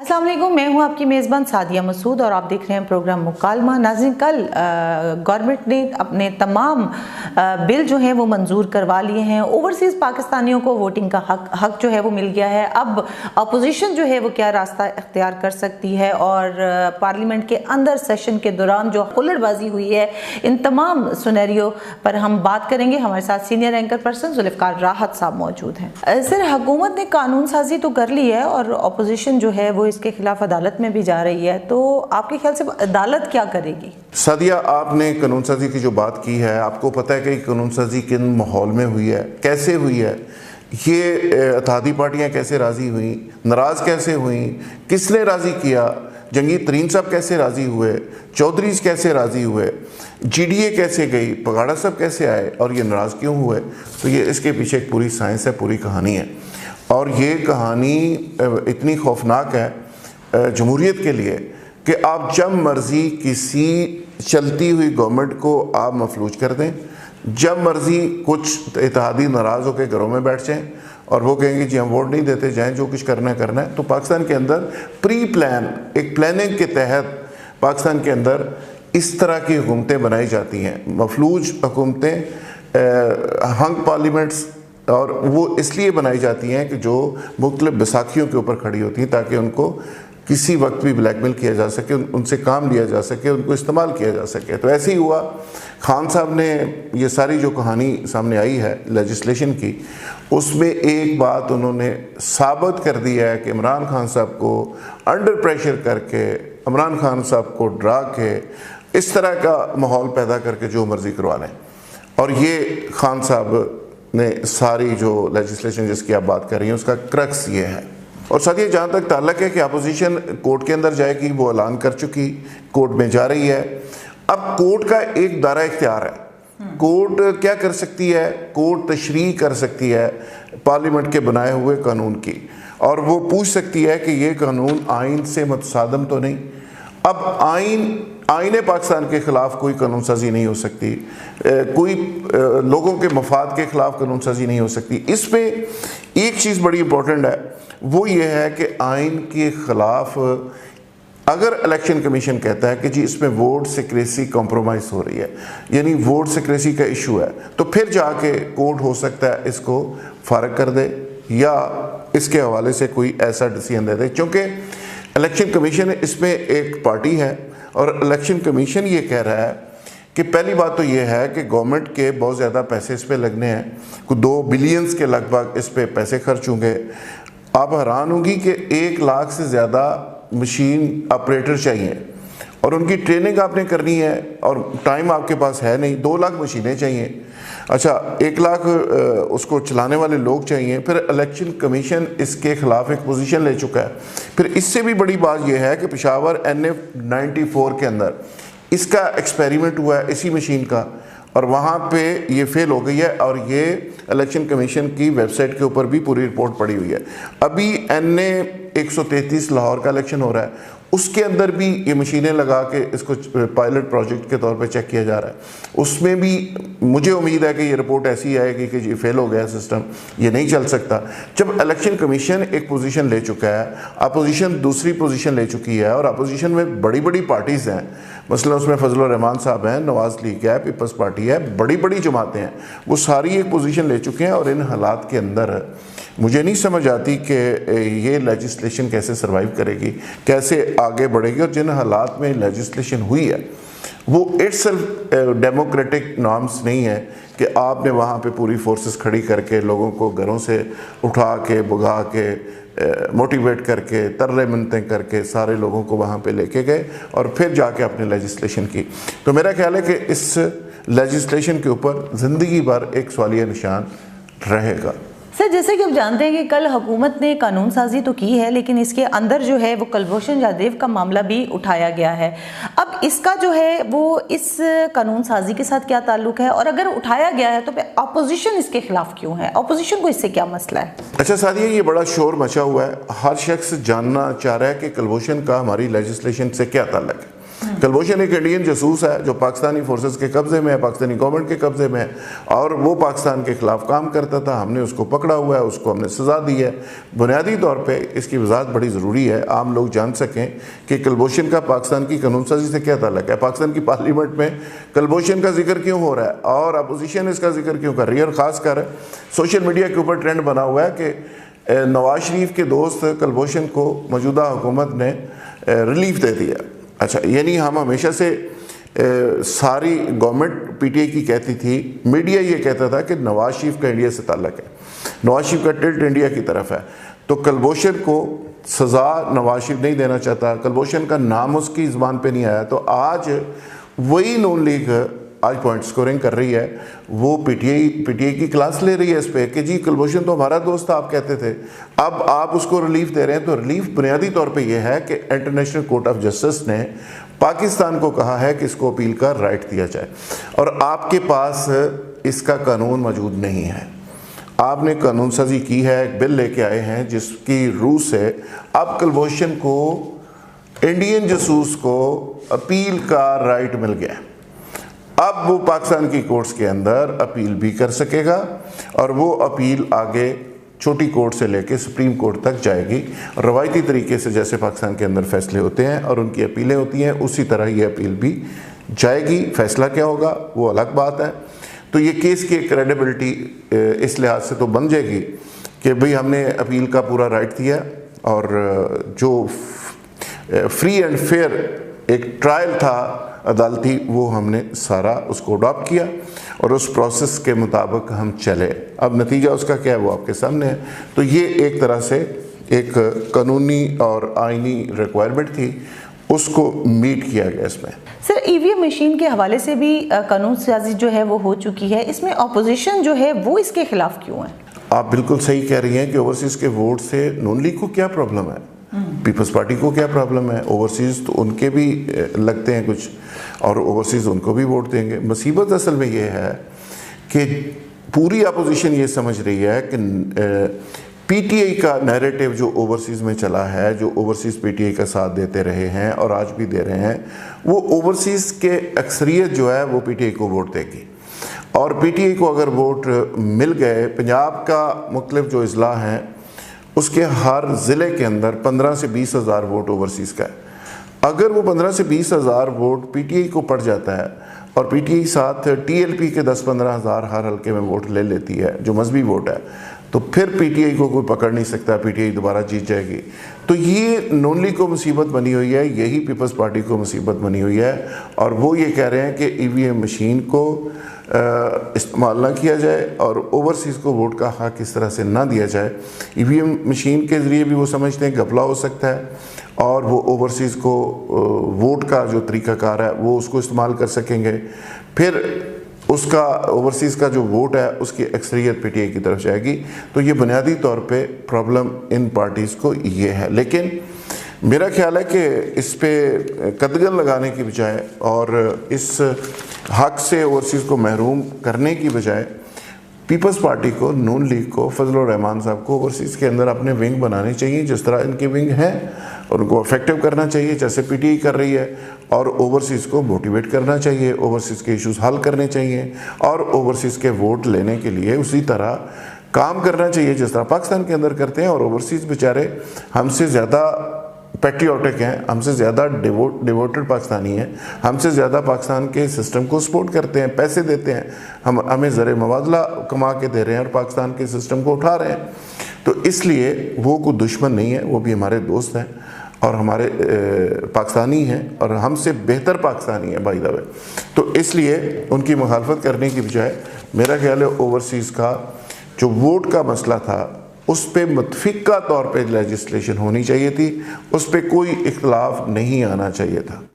अस्सलाम वालेकुम, मैं हूं आपकी मेज़बान सादिया मसूद और आप देख रहे हैं प्रोग्राम मुकालमा। नाज़रीन, कल गवर्नमेंट ने अपने तमाम बिल जो हैं वो मंजूर करवा लिए हैं। ओवरसीज़ पाकिस्तानियों को वोटिंग का हक जो है वो मिल गया है। अब अपोजिशन जो है वो क्या रास्ता इख्तियार कर सकती है और पार्लियामेंट के अंदर सेशन के दौरान जो हुल्लड़बाजी हुई है, इन तमाम सुनेरियो पर हम बात करेंगे। हमारे साथ सीनियर एंकर पर्सन जुल्फ़िकार राहत साहब मौजूद हैं। सर, हुकूमत ने कानून साजी तो कर ली है और अपोजिशन जो है वो इसके खिलाफ अदालत में भी जा रही है, तो आपके ख्याल से अदालत क्या करेगी? सादिया, आपने कानून साजी की जो बात की है, आपको पता है कि कानून साजी किन माहौल में हुई है, कैसे हुई है, ये इत्तेहादी पार्टियां कैसे राज़ी हुई, नाराज़ कैसे हुई, किसने राज़ी किया, जंगीर तरीन साहब कैसे राज़ी हुए, चौधरीज कैसे राज़ी हुए, GDA कैसे गई, पगाड़ा साहब कैसे आए और ये नाराज़ क्यों हुए। तो ये इसके पीछे एक पूरी साइंस है, पूरी कहानी है। और ये कहानी इतनी खौफनाक है जमहूरियत के लिए कि आप जब मर्ज़ी किसी चलती हुई गवर्नमेंट को आप मफलूज कर दें, जब मर्ज़ी कुछ इत्तेहादी नाराज़ होकर घरों में बैठ जाएं और वो कहेंगे जी हम वोट नहीं देते, जाएं जो कुछ करना है। तो पाकिस्तान के अंदर प्री प्लान, एक प्लानिंग के तहत पाकिस्तान के अंदर इस तरह की हुकूमतें बनाई जाती हैं, मफलूज हुकूमतें, हंग पार्लियामेंट्स, और वो इसलिए बनाई जाती हैं कि जो मुख्तलिफ बैसाखियों के ऊपर खड़ी होती हैं ताकि उनको किसी वक्त भी ब्लैकमेल किया जा सके, उनसे काम लिया जा सके, उनको इस्तेमाल किया जा सके। तो ऐसे ही हुआ। खान साहब ने ये सारी जो कहानी सामने आई है लेजिस्लेशन की, उसमें एक बात उन्होंने साबित कर दिया है कि इमरान खान साहब को अंडर प्रेशर करके, इमरान खान साहब को डरा के, इस तरह का माहौल पैदा करके जो मर्ज़ी करवा लें। और ये खान साहब ने सारी जो लेजिस्लेशन जिसकी आप बात कर रही हैं उसका क्रक्स ये है। और साथ ही जहाँ तक ताल्लुक है कि अपोजिशन कोर्ट के अंदर जाएगी, वो ऐलान कर चुकी, कोर्ट में जा रही है। अब कोर्ट का एक दायरा इख्तियार है। कोर्ट क्या कर सकती है? कोर्ट तशरीह कर सकती है पार्लियामेंट के बनाए हुए कानून की, और वो पूछ सकती है कि ये कानून आइन से मुतसादम तो नहीं। अब आईने पाकिस्तान के ख़िलाफ़ कोई कानून साजी नहीं हो सकती, कोई लोगों के मफाद के ख़िलाफ़ कानून साजी नहीं हो सकती। इस पे एक चीज़ बड़ी इंपॉर्टेंट है, वो ये है कि आइन के ख़िलाफ़ अगर इलेक्शन कमीशन कहता है कि जी इसमें वोट सिक्रेसी कॉम्प्रोमाइज़ हो रही है, यानी वोट सिक्रेसी का इशू है, तो फिर जाके कोर्ट हो सकता है इसको फारग कर दे या इसके हवाले से कोई ऐसा डिसीजन दे दे। क्योंकि इलेक्शन कमीशन इसमें एक पार्टी है और इलेक्शन कमीशन ये कह रहा है कि पहली बात तो ये है कि गवर्नमेंट के बहुत ज़्यादा पैसे इस पे लगने हैं, कुछ 2 बिलियंस के लगभग इस पे पैसे खर्च होंगे। आप हैरान होंगी कि 1 लाख से ज़्यादा मशीन ऑपरेटर चाहिए और उनकी ट्रेनिंग आपने करनी है और टाइम आपके पास है नहीं। 2 लाख मशीनें चाहिए, अच्छा 1 लाख उसको चलाने वाले लोग चाहिए। फिर इलेक्शन कमीशन इसके ख़िलाफ़ एक पोजीशन ले चुका है। फिर इससे भी बड़ी बात यह है कि पेशावर NF 94 के अंदर इसका एक्सपेरिमेंट हुआ है इसी मशीन का, और वहाँ पे ये फेल हो गई है और ये इलेक्शन कमीशन की वेबसाइट के ऊपर भी पूरी रिपोर्ट पड़ी हुई है। अभी NA 133 लाहौर का इलेक्शन हो रहा है, उसके अंदर भी ये मशीनें लगा के इसको पायलट प्रोजेक्ट के तौर पे चेक किया जा रहा है। उसमें भी मुझे उम्मीद है कि ये रिपोर्ट ऐसी आएगी कि ये फेल हो गया सिस्टम, ये नहीं चल सकता। जब इलेक्शन कमीशन एक पोजीशन ले चुका है, अपोजिशन दूसरी पोजीशन ले चुकी है, और अपोजिशन में बड़ी बड़ी पार्टीज़ हैं, मसलन उसमें फजलुर रहमान साहब हैं, नवाज़ लीग है, पीपल्स पार्टी है, बड़ी बड़ी जमातें हैं, वो सारी एक पोजीशन ले चुके हैं। और इन हालात के अंदर मुझे नहीं समझ आती कि ये लेजिस्लेशन कैसे सर्वाइव करेगी, कैसे आगे बढ़ेगी। और जिन हालात में लेजिस्लेशन हुई है वो इट्सेल्फ डेमोक्रेटिक नॉर्म्स नहीं है कि आपने वहाँ पे पूरी फोर्सेस खड़ी करके लोगों को घरों से उठा के, भगा के, मोटिवेट करके, तर्रे मिन्नतें करके सारे लोगों को वहाँ पे लेके गए और फिर जाके अपने लेजिस्लेशन की। तो मेरा ख्याल है कि इस लेजिस्लेशन के ऊपर ज़िंदगी भर एक सवालिया निशान रहेगा। सर, जैसे कि आप जानते हैं कि कल हुकूमत ने कानून साजी तो की है, लेकिन इसके अंदर जो है वो कुलभूषण जाधव का मामला भी उठाया गया है। अब इसका जो है वो इस कानून साजी के साथ क्या ताल्लुक है, और अगर उठाया गया है तो अपोजिशन इसके खिलाफ क्यों है? अपोजिशन को इससे क्या मसला है? अच्छा सादिया, ये बड़ा शोर मचा हुआ है, हर शख्स जानना चाह रहा है कि कुलभूषण का हमारी लेजिस्लेशन से क्या ताल्लुक है। कुलभूषण एक इंडियन जासूस है जो पाकिस्तानी फोर्सेस के कब्जे में है, पाकिस्तानी गवर्नमेंट के कब्जे में है, और वो पाकिस्तान के खिलाफ काम करता था। हमने उसको पकड़ा हुआ है, उसको हमने सज़ा दी है। बुनियादी तौर पे इसकी वजाहत बड़ी ज़रूरी है, आम लोग जान सकें कि कुलभूषण का पाकिस्तान की कानून साजी से क्या ताल्लुक है, पाकिस्तान की पार्लियामेंट में कुलभूषण का जिक्र क्यों हो रहा है और अपोजिशन इसका जिक्र क्यों कर रही है। और ख़ासकर सोशल मीडिया के ऊपर ट्रेंड बना हुआ है कि नवाज शरीफ के दोस्त कुलभूषण को मौजूदा हुकूमत ने रिलीफ दे दिया। अच्छा, यानी हम हमेशा से सारी गवर्नमेंट पीटीआई की कहती थी, मीडिया ये कहता था कि नवाज शरीफ का इंडिया से ताल्लुक है, नवाज शरीफ का टिल्ट इंडिया की तरफ है, तो कुलभूषण को सज़ा नवाज शरीफ नहीं देना चाहता, कुलभूषण का नाम उसकी ज़बान पे नहीं आया। तो आज वही नून लीग आज पॉइंट स्कोरिंग कर रही है, वो पीटीआई की क्लास ले रही है इस पे कि जी कुलभूषण तो हमारा दोस्त था, आप कहते थे, अब आप उसको रिलीफ दे रहे हैं। तो रिलीफ बुनियादी तौर पे ये है कि इंटरनेशनल कोर्ट ऑफ जस्टिस ने पाकिस्तान को कहा है कि इसको अपील का राइट दिया जाए, और आपके पास इसका कानून मौजूद नहीं है। आपने कानून साजी की है, एक बिल लेके आए हैं जिसकी रूह से अब कुलभूषण को, इंडियन जासूस को अपील का राइट मिल गया। अब वो पाकिस्तान की कोर्ट्स के अंदर अपील भी कर सकेगा, और वो अपील आगे छोटी कोर्ट से लेके सुप्रीम कोर्ट तक जाएगी। रवायती तरीके से जैसे पाकिस्तान के अंदर फैसले होते हैं और उनकी अपीलें होती हैं, उसी तरह ये अपील भी जाएगी। फैसला क्या होगा वो अलग बात है। तो ये केस की क्रेडिबिलिटी इस लिहाज से तो बन जाएगी कि भाई हमने अपील का पूरा राइट दिया, और जो फ्री एंड फेयर एक ट्रायल था अदालती, वो हमने सारा उसको अडॉप्ट किया और उस प्रोसेस के मुताबिक हम चले। अब नतीजा उसका क्या है वो आपके सामने है। तो ये एक तरह से एक कानूनी और आईनी रिक्वायरमेंट थी, उसको मीट किया गया इसमें। सर, ईवीएम मशीन के हवाले से भी कानून साजी जो है वो हो चुकी है, इसमें अपोजिशन जो है वो इसके खिलाफ क्यों है? आप बिल्कुल सही कह रही हैं कि ओवरसीज के वोट से नून लीग को क्या प्रॉब्लम है, पीपल्स पार्टी को क्या प्रॉब्लम है। ओवरसीज तो उनके भी लगते हैं कुछ, और ओवरसीज उनको भी वोट देंगे। मुसीबत असल में ये है कि पूरी अपोजिशन ये समझ रही है कि पीटीआई का नैरेटिव जो ओवरसीज़ में चला है, जो ओवरसीज़ पीटीआई का साथ देते रहे हैं और आज भी दे रहे हैं, वो ओवरसीज़ के अक्सरियत जो है वो पीटीआई को वोट देगी। और पीटीआई को अगर वोट मिल गए, पंजाब का मुख्तलिफ जो अजला हैं उसके हर ज़िले के अंदर 15 से 20 हज़ार वोट ओवरसीज़ का है। अगर वो 15 से 20 हज़ार वोट पीटीआई को पड़ जाता है और पीटीआई साथ टीएलपी के 10-15 हज़ार हर हल्के में वोट ले लेती है जो मजहबी वोट है, तो फिर पीटीआई को कोई पकड़ नहीं सकता, पीटीआई दोबारा जीत जाएगी। तो ये नून लीग को मुसीबत बनी हुई है, यही पीपल्स पार्टी को मुसीबत बनी हुई है, और वो ये कह रहे हैं कि ईवीएम मशीन को इस्तेमाल ना किया जाए और ओवरसीज़ को वोट का हक इस तरह से ना दिया जाए। ईवीएम मशीन के ज़रिए भी वो समझते हैं घपला हो सकता है, और वो ओवरसीज़ को वोट का जो तरीक़ाकार है वो उसको इस्तेमाल कर सकेंगे। फिर उसका ओवरसीज़ का जो वोट है उसकी अक्सरियत पीटीआई की तरफ जाएगी। तो ये बुनियादी तौर पे प्रॉब्लम इन पार्टीज़ को ये है। लेकिन मेरा ख्याल है कि इस पे कदगन लगाने की बजाय और इस हक से ओवरसीज़ को महरूम करने की बजाय पीपल्स पार्टी को, नून लीग को, फजलुर रहमान साहब को ओवरसीज़ के अंदर अपने विंग बनाने चाहिए, जिस तरह इनके विंग हैं, और उनको इफेक्टिव करना चाहिए जैसे पीटीआई कर रही है, और ओवरसीज़ को मोटिवेट करना चाहिए, ओवरसीज़ के इश्यूज हल करने चाहिए, और ओवरसीज़ के वोट लेने के लिए उसी तरह काम करना चाहिए जिस तरह पाकिस्तान के अंदर करते हैं। और ओवरसीज़ बेचारे हमसे ज़्यादा पैट्रियोटिक हैं, हमसे ज़्यादा डिवोटेड पाकिस्तानी हैं, हमसे ज़्यादा पाकिस्तान के सिस्टम को सपोर्ट करते हैं, पैसे देते हैं, हमें ज़र मुबादला कमा के दे रहे हैं और पाकिस्तान के सिस्टम को उठा रहे हैं। तो इसलिए वो कोई दुश्मन नहीं है, वो भी हमारे दोस्त हैं और हमारे पाकिस्तानी हैं, और हमसे बेहतर पाकिस्तानी है बाय द वे। तो इसलिए उनकी मुखालफत करने की बजाय मेरा ख्याल है ओवरसीज़ का जो वोट का मसला था उस पर मुतफ़िक़ा तौर पे लेजिस्लेशन होनी चाहिए थी, उस पर कोई इख्तलाफ नहीं आना चाहिए था।